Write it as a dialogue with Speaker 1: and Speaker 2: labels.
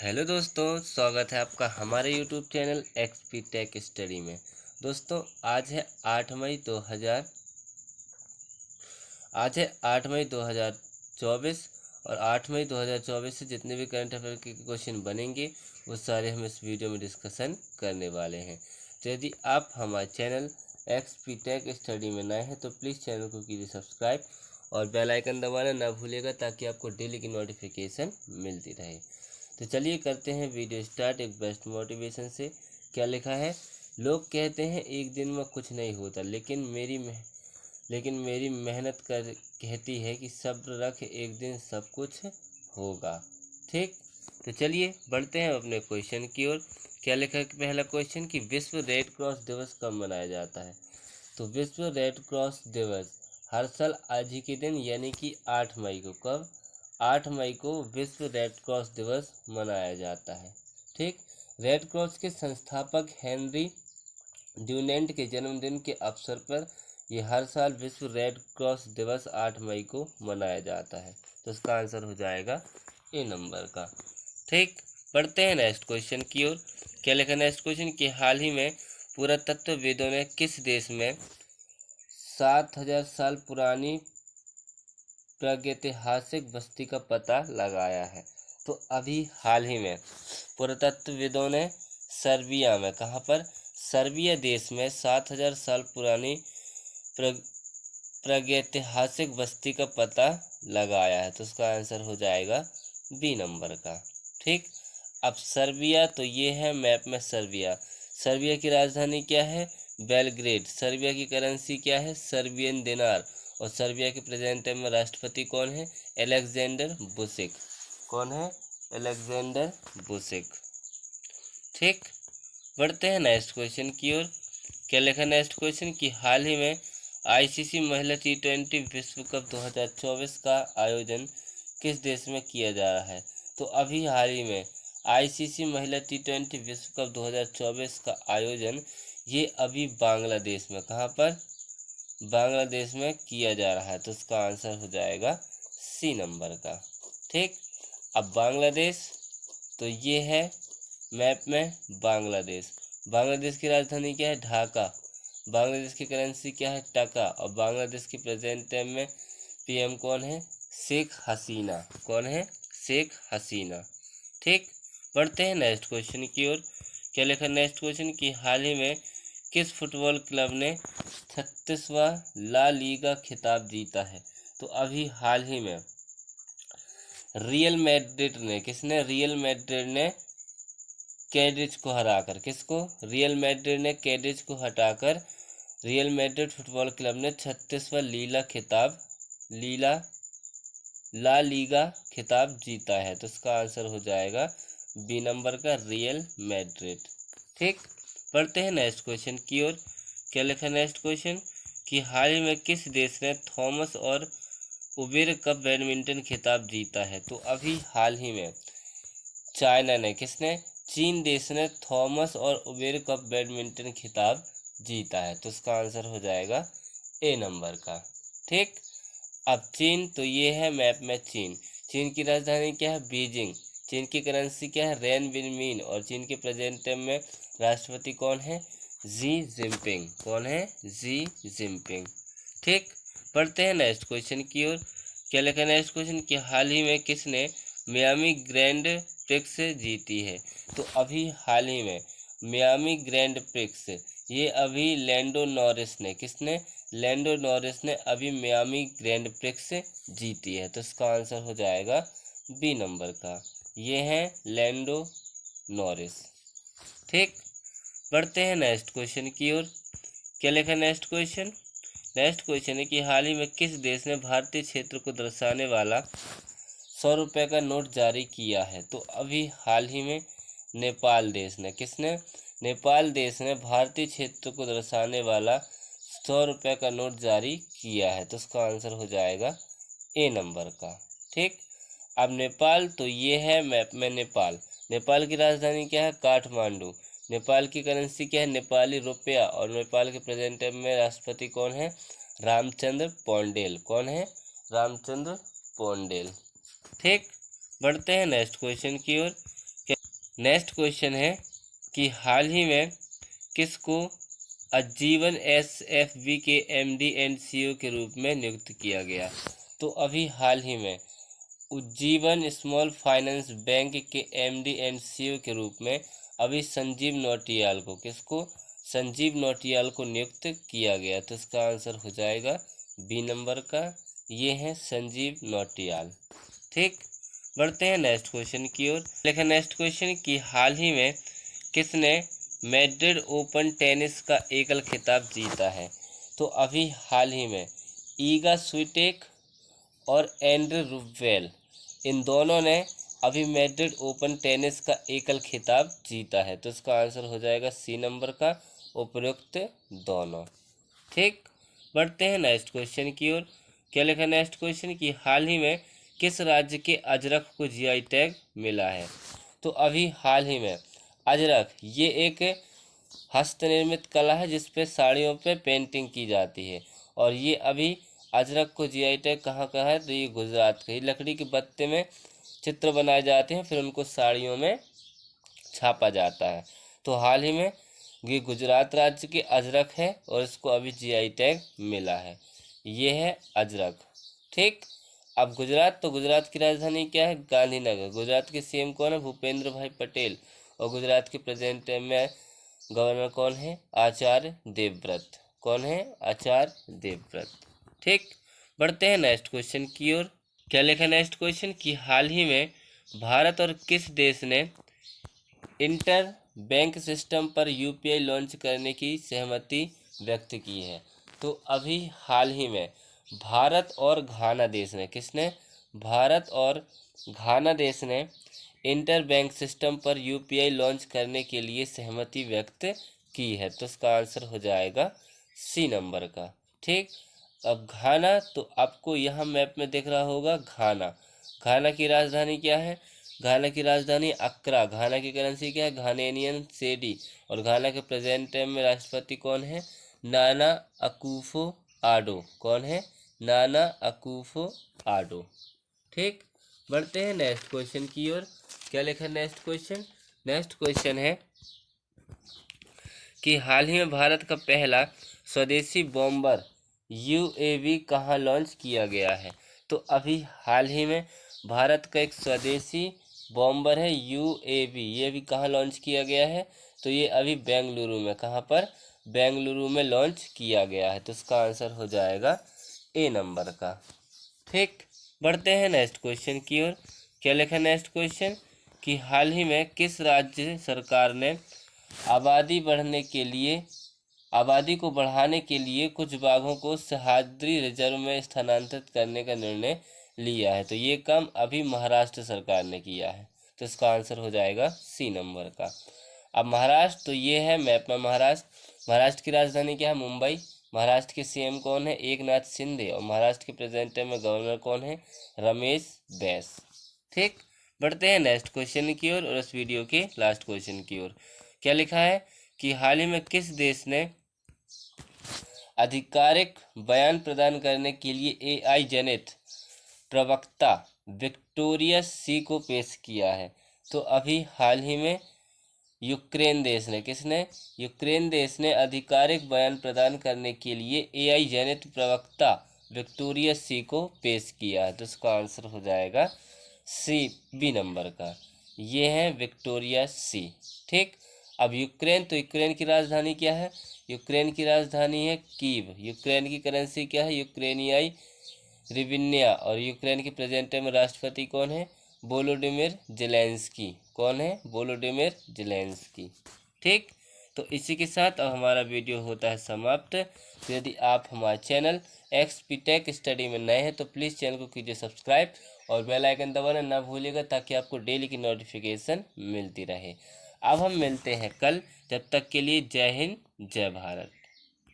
Speaker 1: Hello दोस्तों, स्वागत है आपका हमारे YouTube channel XP tech study में। दोस्तों आज है 8 मई 2024 और 8 मई 2024 से जितने भी करंट अफेयर के क्वेश्चन बनेंगे वो सारे हम इस वीडियो में डिस्कशन करने वाले हैं। तो यदि आप हमारे चैनल एक्सपी टेक स्टडी में नए हैं तो प्लीज़ चैनल को कीजिए सब्सक्राइब और बेल आइकन दबाना ना भूलिएगा ताकि आपको डेली की नोटिफिकेशन मिलती रहे। तो चलिए करते हैं वीडियो स्टार्ट एक बेस्ट मोटिवेशन से। क्या लिखा है? लोग कहते हैं एक दिन में कुछ नहीं होता, लेकिन मेरी मेहनत कर कहती है कि सब्र रख, एक दिन सब कुछ होगा। ठीक, तो चलिए बढ़ते हैं अपने क्वेश्चन की ओर। क्या लिखा है कि पहला क्वेश्चन कि विश्व रेड क्रॉस दिवस कब मनाया जाता है? तो विश्व रेड क्रॉस दिवस हर साल आज ही के दिन यानी कि 8 मई को, कब? 8 मई को विश्व रेड क्रॉस दिवस मनाया जाता है। ठीक, रेड क्रॉस के संस्थापक हेनरी ड्यूनेंट के जन्मदिन के अवसर पर यह हर साल विश्व रेड क्रॉस दिवस 8 मई को मनाया जाता है। तो इसका आंसर हो जाएगा ए नंबर का। ठीक, पढ़ते हैं नेक्स्ट क्वेश्चन की ओर। क्या लिखा नेक्स्ट क्वेश्चन कि हाल ही में पुरातत्वविदों ने किस देश में 7000 साल पुरानी प्रागैतिहासिक बस्ती का पता लगाया है? तो अभी हाल ही में पुरातत्वविदों ने सर्बिया में, कहाँ पर? सर्बिया देश में 7000 साल पुरानी प्रागैतिहासिक बस्ती का पता लगाया है। तो उसका आंसर हो जाएगा बी नंबर का। ठीक, अब सर्बिया तो ये है मैप में सर्बिया। सर्बिया की राजधानी क्या है? बेलग्रेड। सर्बिया की करेंसी क्या है? सर्बियन दिनार। और सर्बिया के प्रेजेंट टाइम में राष्ट्रपति कौन है? अलेक्जेंडर बुसिक। कौन है? अलेक्जेंडर बुसिक। ठीक, बढ़ते हैं नेक्स्ट क्वेश्चन की ओर। क्या लिखा नेक्स्ट क्वेश्चन कि हाल ही में आईसीसी महिला T20 विश्व कप 2024 का आयोजन किस देश में किया जा रहा है? तो अभी हाल ही में आईसीसी महिला T20 विश्व कप 2024 का आयोजन ये अभी बांग्लादेश में, कहाँ पर? बांग्लादेश में किया जा रहा है। तो उसका आंसर हो जाएगा सी नंबर का। ठीक, अब बांग्लादेश तो ये है मैप में बांग्लादेश। बांग्लादेश की राजधानी क्या है? ढाका। बांग्लादेश की करेंसी क्या है? टका। और बांग्लादेश की प्रेजेंट टाइम में पीएम कौन है? शेख हसीना। कौन है? शेख हसीना। ठीक, बढ़ते हैं नेक्स्ट क्वेश्चन की ओर। क्या लिखा नेक्स्ट क्वेश्चन कि हाल ही में किस फुटबॉल क्लब ने 36वां ला लीगा खिताब जीता है? तो अभी हाल ही में रियल मैड्रिड ने, किसने? रियल मैड्रिड ने कैडिज को हराकर, किसको? रियल मैड्रिड ने कैडिज को हटाकर रियल मैड्रिड फुटबॉल क्लब ने 36वां ला लीगा खिताब जीता है। तो इसका आंसर हो जाएगा बी नंबर का, रियल मैड्रिड। ठीक, पढ़ते हैं नेक्स्ट क्वेश्चन की ओर। क्या लिखा नेक्स्ट क्वेश्चन कि हाल ही में किस देश ने थॉमस और उबेर कप बैडमिंटन खिताब जीता है? तो अभी हाल ही में चाइना ने, किसने? चीन देश ने थॉमस और उबेर कप बैडमिंटन खिताब जीता है। तो इसका आंसर हो जाएगा ए नंबर का। ठीक, अब चीन तो ये है मैप में चीन। चीन की राजधानी क्या है? बीजिंग। चीन की करेंसी क्या है? रेन बिनमीन। और चीन के प्रेजेंट टाइम में राष्ट्रपति कौन है? Xi Jinping. कौन है? Xi Jinping. ठीक, पढ़ते हैं नेक्स्ट क्वेश्चन की ओर। क्या लिखा नेक्स्ट क्वेश्चन कि हाल ही में किसने मियामी ग्रैंड प्रिक्स जीती है? तो अभी हाल ही में मियामी ग्रैंड प्रिक्स ये अभी लैंडो नॉरिस ने, किसने? लैंडो नॉरिस ने अभी मियामी ग्रैंड प्रिक्स जीती है। तो इसका आंसर हो जाएगा बी नंबर का, ये है लैंडो नॉरिस। ठीक, बढ़ते हैं नेक्स्ट क्वेश्चन की ओर। क्या लिखा नेक्स्ट क्वेश्चन? नेक्स्ट क्वेश्चन है कि हाल ही में किस देश ने भारतीय क्षेत्र को दर्शाने वाला 100 रुपये का नोट जारी किया है? तो अभी हाल ही में नेपाल देश ने, किसने? नेपाल देश ने भारतीय क्षेत्र को दर्शाने वाला 100 रुपये का नोट जारी किया है। तो उसका आंसर हो जाएगा ए नंबर का। ठीक, अब नेपाल तो ये है मैप में नेपाल। नेपाल की राजधानी क्या है? काठमांडू। नेपाल की करेंसी क्या है? नेपाली रुपया। और नेपाल के प्रेजेंट टाइम में राष्ट्रपति कौन है? रामचंद्र पौंडेल। कौन है? रामचंद्र पौंडेल। ठीक, बढ़ते हैं नेक्स्ट क्वेश्चन की ओर। नेक्स्ट क्वेश्चन है कि हाल ही में किसको आजीवन SFB के MD एंड CEO के रूप में नियुक्त किया गया। तो अभी हाल ही में उज्जीवन स्मॉल फाइनेंस बैंक के MD एंड CEO के रूप में अभी संजीव नौटियाल को संजीव नौटियाल को नियुक्त किया गया। तो इसका आंसर हो जाएगा बी नंबर का, ये है संजीव नौटियाल। ठीक, बढ़ते हैं नेक्स्ट क्वेश्चन की ओर। लिखा नेक्स्ट क्वेश्चन कि हाल ही में किसने मैड्रिड ओपन टेनिस का एकल खिताब जीता है। तो अभी हाल ही में ईगा स्विटेक और एंड्रे रूवेल, इन दोनों ने अभी मैड्रिड ओपन टेनिस का एकल खिताब जीता है। तो इसका आंसर हो जाएगा सी नंबर का, उपरोक्त दोनों। ठीक, बढ़ते हैं नेक्स्ट क्वेश्चन की ओर। क्या लिखा नेक्स्ट क्वेश्चन कि हाल ही में किस राज्य के अजरक को GI टैग मिला है। तो अभी हाल ही में अजरक ये एक हस्तनिर्मित कला है जिसपे साड़ियों पे पेंटिंग की जाती है, और ये अभी अजरक को GI टैग कहाँ का है, तो ये गुजरात का। ये लकड़ी के बत्ते में चित्र बनाए जाते हैं, फिर उनको साड़ियों में छापा जाता है। तो हाल ही में ये गुजरात राज्य के अजरक है और इसको अभी GI टैग मिला है। ये है अजरक। ठीक, अब गुजरात, तो गुजरात की राजधानी क्या है, गांधीनगर। गुजरात के CM कौन है, भूपेंद्र भाई पटेल। और गुजरात के प्रेजेंट में गवर्नर कौन है, आचार्य देवव्रत। कौन है, आचार्य देवव्रत। ठीक, बढ़ते हैं नेक्स्ट क्वेश्चन की ओर। क्या लिखा नेक्स्ट क्वेश्चन कि हाल ही में भारत और किस देश ने इंटर बैंक सिस्टम पर UPI लॉन्च करने की सहमति व्यक्त की है। तो अभी हाल ही में भारत और घाना देश ने, किसने, भारत और घाना देश ने इंटर बैंक सिस्टम पर UPI लॉन्च करने के लिए सहमति व्यक्त की है। तो इसका आंसर हो जाएगा सी नंबर का। ठीक, अब घाना, तो आपको यहाँ मैप में दिख रहा होगा घाना। घाना की राजधानी क्या है, घाना की राजधानी अक्रा। घाना की करेंसी क्या है, घानेनियन सेडी। और घाना के प्रेजेंट टाइम में राष्ट्रपति कौन है, नाना अकुफो आडो। कौन है, नाना अकुफो आडो। ठीक, बढ़ते हैं नेक्स्ट क्वेश्चन की ओर। क्या लिखा है नेक्स्ट क्वेश्चन, नेक्स्ट क्वेश्चन है कि हाल ही में भारत का पहला स्वदेशी बॉम्बर UAV कहाँ लॉन्च किया गया है। तो अभी हाल ही में भारत का एक स्वदेशी बॉम्बर है UAV, ये भी कहाँ लॉन्च किया गया है, तो ये अभी बेंगलुरु में, कहाँ पर, बेंगलुरु में लॉन्च किया गया है। तो इसका आंसर हो जाएगा ए नंबर का। ठीक, बढ़ते हैं नेक्स्ट क्वेश्चन की ओर। क्या लिखा नेक्स्ट क्वेश्चन कि हाल ही में किस राज्य सरकार ने आबादी को बढ़ाने के लिए कुछ बाघों को सह्याद्री रिजर्व में स्थानांतरित करने का निर्णय लिया है। तो ये काम अभी महाराष्ट्र सरकार ने किया है। तो इसका आंसर हो जाएगा सी नंबर का। अब महाराष्ट्र, तो ये है मैप में महाराष्ट्र। महाराष्ट्र की राजधानी क्या है, मुंबई। महाराष्ट्र के CM कौन है, एकनाथ शिंदे। और महाराष्ट्र के प्रेजेंट में गवर्नर कौन है, रमेश बैस। ठीक, बढ़ते हैं नेक्स्ट क्वेश्चन की ओर और इस वीडियो के लास्ट क्वेश्चन की ओर। क्या लिखा है कि हाल ही में किस देश ने आधिकारिक बयान प्रदान करने के लिए AI जनित प्रवक्ता विक्टोरिया सी को पेश किया है। तो अभी हाल ही में यूक्रेन देश ने, किसने, यूक्रेन देश ने आधिकारिक बयान प्रदान करने के लिए AI जनित प्रवक्ता विक्टोरिया सी को पेश किया है। तो इसका आंसर हो जाएगा बी नंबर का, ये है विक्टोरिया सी। ठीक, अब यूक्रेन, तो यूक्रेन की राजधानी क्या है, यूक्रेन की राजधानी है कीव। यूक्रेन की करेंसी क्या है, यूक्रेनियाई रिविन्या। और यूक्रेन के प्रेजेंट में राष्ट्रपति कौन है, वोलोडिमिर जेलेंस्की। कौन है, वोलोडिमिर जेलेंस्की। ठीक, तो इसी के साथ अब हमारा वीडियो होता है समाप्त। तो यदि आप हमारे चैनल XP Tech स्टडी में नए हैं तो प्लीज़ चैनल को कीजिए सब्सक्राइब और बेल आइकन दबाना ना भूलिएगा, ताकि आपको डेली की नोटिफिकेशन मिलती रहे। अब हम मिलते हैं कल, तब तक के लिए जय हिंद जय भारत।